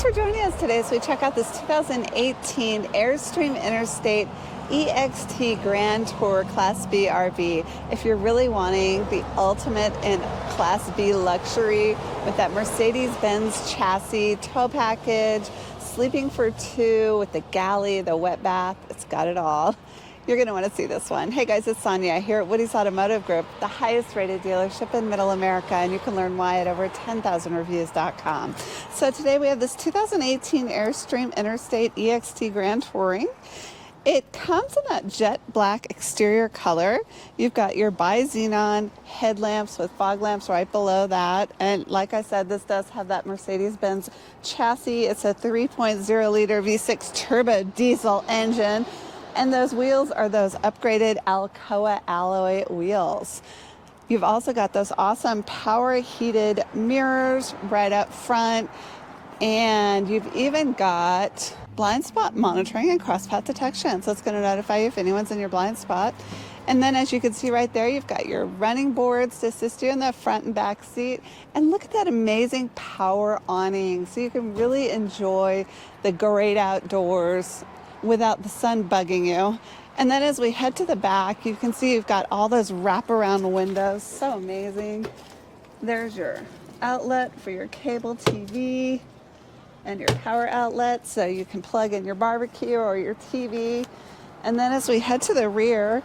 for joining us today as we check out this 2018 Airstream Interstate EXT Grand Tour Class B RV. If you're really wanting the ultimate in Class B luxury with that Mercedes-Benz chassis, tow package, sleeping for two with the galley, the wet bath, it's got it all. You're going to want to see this one. Hey guys, it's Sonia here at Woody's Automotive Group, the highest rated dealership in Middle America, and you can learn why at over 10,000reviews.com. So today we have this 2018 Airstream Interstate EXT Grand Touring. It comes in that jet black exterior color. You've got your bi-xenon headlamps with fog lamps right below that. And like I said, this does have that Mercedes-Benz chassis. It's a 3.0 liter V6 turbo diesel engine. And those wheels are those upgraded Alcoa alloy wheels. You've also got those awesome power heated mirrors right up front. And you've even got blind spot monitoring and cross path detection. So it's going to notify you if anyone's in your blind spot. And then as you can see right there, you've got your running boards to assist you in the front and back seat. And look at that amazing power awning. So you can really enjoy the great outdoors without the sun bugging you. And then as we head to the back, you can see you've got all those wraparound windows. So amazing. There's your outlet for your cable TV and your power outlet, so you can plug in your barbecue or your TV. And then as we head to the rear,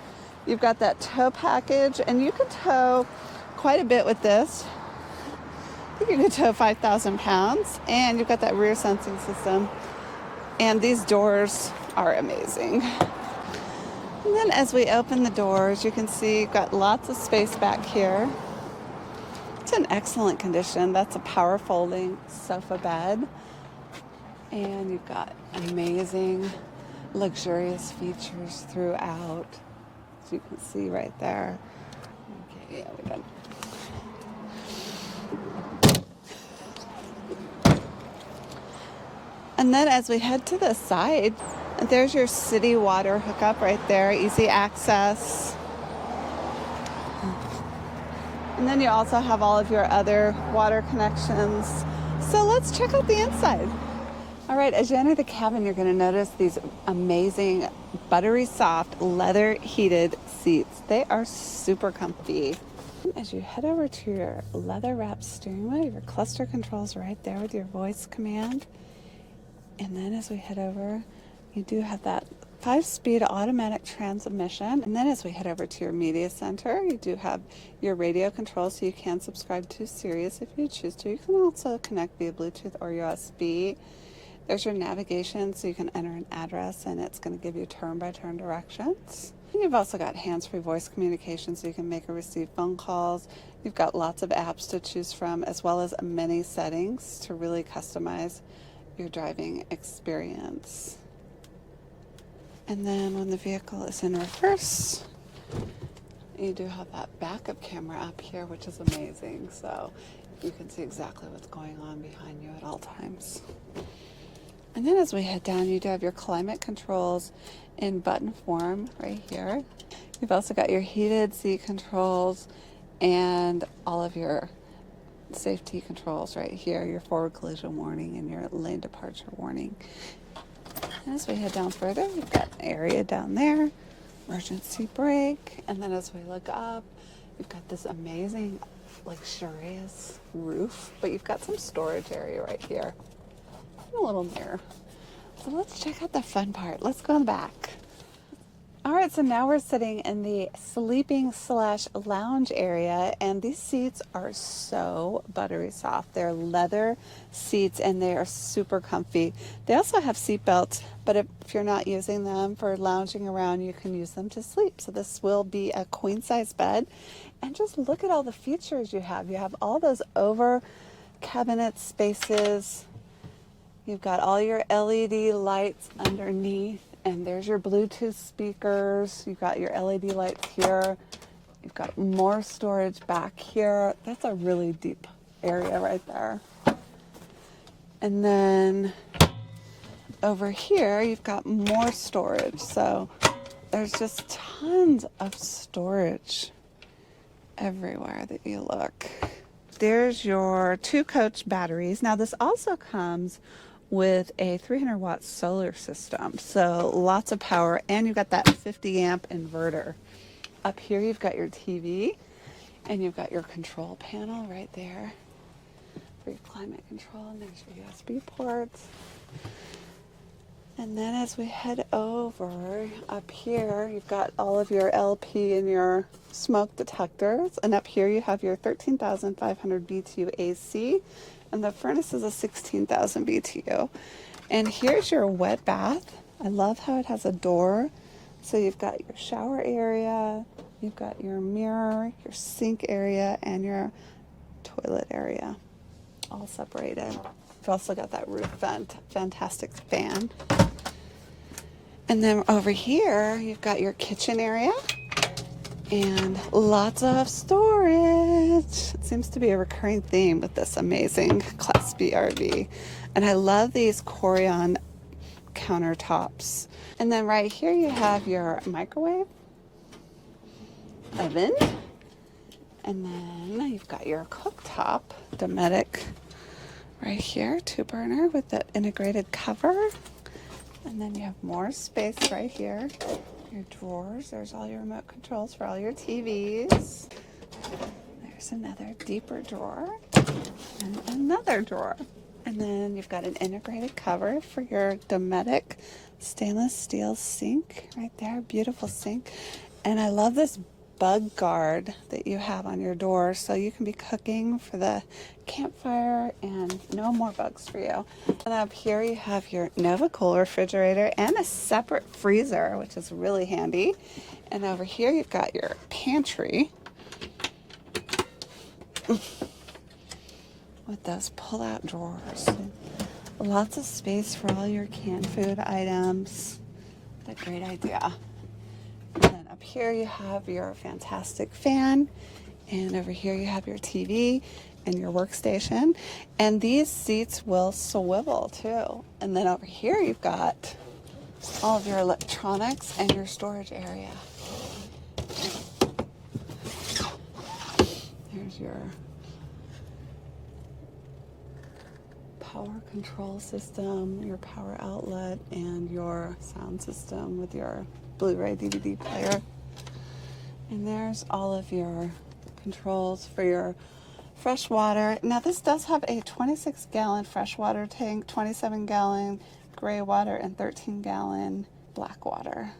you've got that tow package, and you can tow quite a bit with this. I think you can tow 5,000 pounds, and you've got that rear sensing system. And these doors are amazing. And then as we open the doors, you can see you've got lots of space back here. It's in excellent condition. That's a power folding sofa bed. And you've got amazing, luxurious features throughout, as you can see right there. Okay, yeah, we're done. And then as we head to the side, there's your city water hookup right there, easy access. And then you also have all of your other water connections. So let's check out the inside. All right, as you enter the cabin, you're going to notice these amazing buttery soft leather heated seats. They are super comfy. As you head over to your leather wrapped steering wheel, your cluster controls right there with your voice command. And then as we head over, you do have that 5-speed automatic transmission. And then as we head over to your media center, you do have your radio control, so you can subscribe to Sirius if you choose to. You can also connect via Bluetooth or USB. There's your navigation, so you can enter an address and it's going to give you turn-by-turn directions. And you've also got hands-free voice communication, so you can make or receive phone calls. You've got lots of apps to choose from, as well as many settings to really customize your driving experience. And then when the vehicle is in reverse, you do have that backup camera up here, which is amazing. So you can see exactly what's going on behind you at all times. And then as we head down, you do have your climate controls in button form right here. You've also got your heated seat controls and all of your safety controls right here, your forward collision warning and your lane departure warning. And as we head down further, we've got an area down there, emergency brake, and then as we look up, you've got this amazing luxurious roof, but you've got some storage area right here. A little mirror. So let's check out the fun part. Let's go in the back. All right, so now we're sitting in the sleeping / lounge area, and these seats are so buttery soft. They're leather seats and they are super comfy. They also have seat belts, but if you're not using them for lounging around, you can use them to sleep. So this will be a queen size bed. And just look at all the features you have. You have all those over cabinet spaces. You've got all your LED lights underneath, and there's your Bluetooth speakers. You've got your LED lights here. You've got more storage back here. That's a really deep area right there. And then over here, you've got more storage. So there's just tons of storage everywhere that you look. There's your 2 coach batteries. Now this also comes with a 300 watt solar system. So lots of power, and you've got that 50 amp inverter. Up here you've got your TV, and you've got your control panel right there for your climate control, and there's your USB ports. And then as we head over, up here you've got all of your LP and your smoke detectors, and up here you have your 13,500 BTU AC, and the furnace is a 16,000 BTU. And here's your wet bath. I love how it has a door. So you've got your shower area, you've got your mirror, your sink area, and your toilet area, all separated. You've also got that roof vent, fantastic fan. And then over here, you've got your kitchen area and lots of storage. It seems to be a recurring theme with this amazing Class B RV. And I love these Corian countertops. And then right here you have your microwave, oven, and then you've got your cooktop, Dometic, right here, 2-burner with that integrated cover. And then you have more space right here. Your drawers, there's all your remote controls for all your TVs. There's another deeper drawer and another drawer. And then you've got an integrated cover for your Dometic stainless steel sink right there, beautiful sink. And I love this bug guard that you have on your door, so you can be cooking for the campfire and no more bugs for you. And up here you have your Nova Cool refrigerator and a separate freezer, which is really handy. And over here you've got your pantry with those pull-out drawers. Lots of space for all your canned food items. What a great idea. And then up here you have your fantastic fan, and over here you have your TV and your workstation, and these seats will swivel too. And then over here you've got all of your electronics and your storage area. There's your power control system, your power outlet, and your sound system with your Blu-ray DVD player. And there's all of your controls for your fresh water. Now this does have a 26-gallon freshwater tank, 27-gallon gray water, and 13-gallon black water.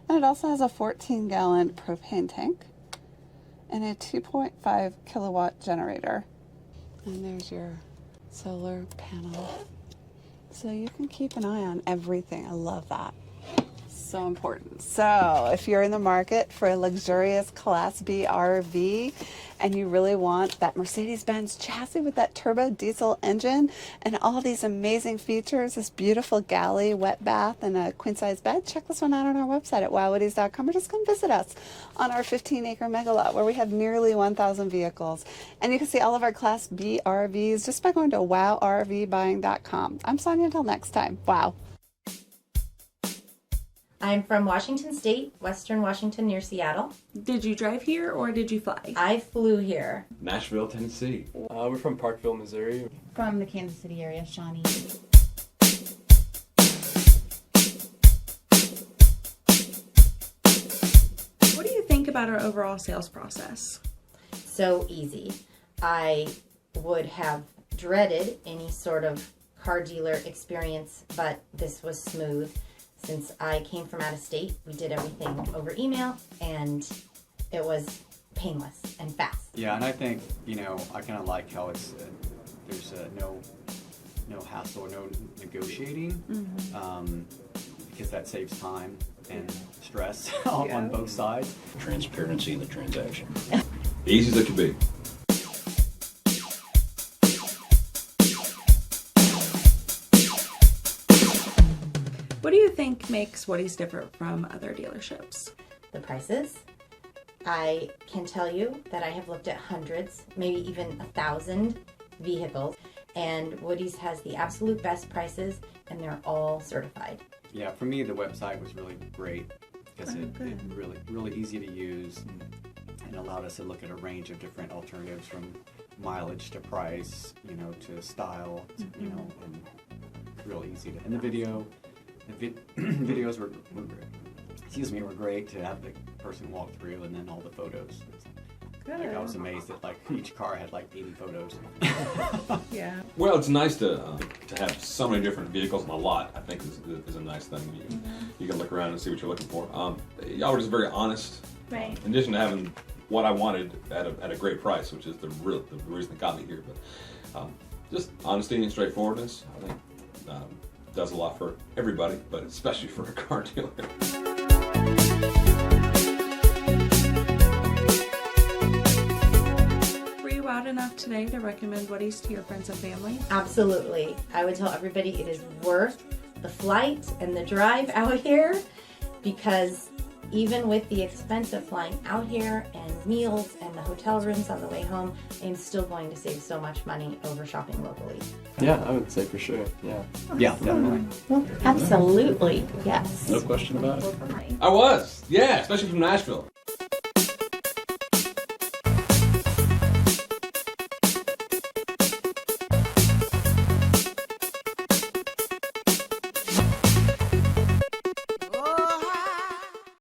And it also has a 14-gallon propane tank and a 2.5 kilowatt generator. And there's your solar panel. So you can keep an eye on everything. I love that. So important. So if you're in the market for a luxurious Class B RV and you really want that Mercedes-Benz chassis with that turbo diesel engine and all these amazing features, this beautiful galley, wet bath, and a queen-size bed, check this one out on our website at WowWoodys.com, or just come visit us on our 15-acre mega lot where we have nearly 1,000 vehicles. And you can see all of our Class B RVs just by going to WowRVBuying.com. I'm Sonia. Until next time. Wow. I'm from Washington State, Western Washington, near Seattle. Did you drive here or did you fly? I flew here. Nashville, Tennessee. We're from Parkville, Missouri. From the Kansas City area, Shawnee. What do you think about our overall sales process? So easy. I would have dreaded any sort of car dealer experience, but this was smooth. Since I came from out of state, we did everything over email, and it was painless and fast. Yeah, and I think, I kind of like how it's there's no hassle or no negotiating, because that saves time and stress on both sides. Transparency in the transaction. Easy as it can be. What do you think makes Woodys different from other dealerships? The prices. I can tell you that I have looked at hundreds, maybe even 1,000 vehicles, and Woodys has the absolute best prices, and they're all certified. Yeah, for me, the website was really great because it really easy to use and allowed us to look at a range of different alternatives from mileage to price, to style, and real easy. And the videos were were great to have the person walk through, and then all the photos. Good. Like, I was amazed that like each car had like 80 photos. Yeah. Well, it's nice to have so many different vehicles in a lot. I think is a nice thing. You can look around and see what you're looking for. Y'all were just very honest. Right. In addition to having what I wanted at a great price, which is the reason that got me here. But just honesty and straightforwardness, I think, does a lot for everybody, but especially for a car dealer. Were you out enough today to recommend Woody's to your friends and family? Absolutely. I would tell everybody it is worth the flight and the drive out here, because even with the expense of flying out here and meals and the hotel rooms on the way home, I'm still going to save so much money over shopping locally. Yeah, I would say for sure. Yeah. Yeah, definitely. Well, absolutely, yes. No question about it. I was, yeah, especially from Nashville.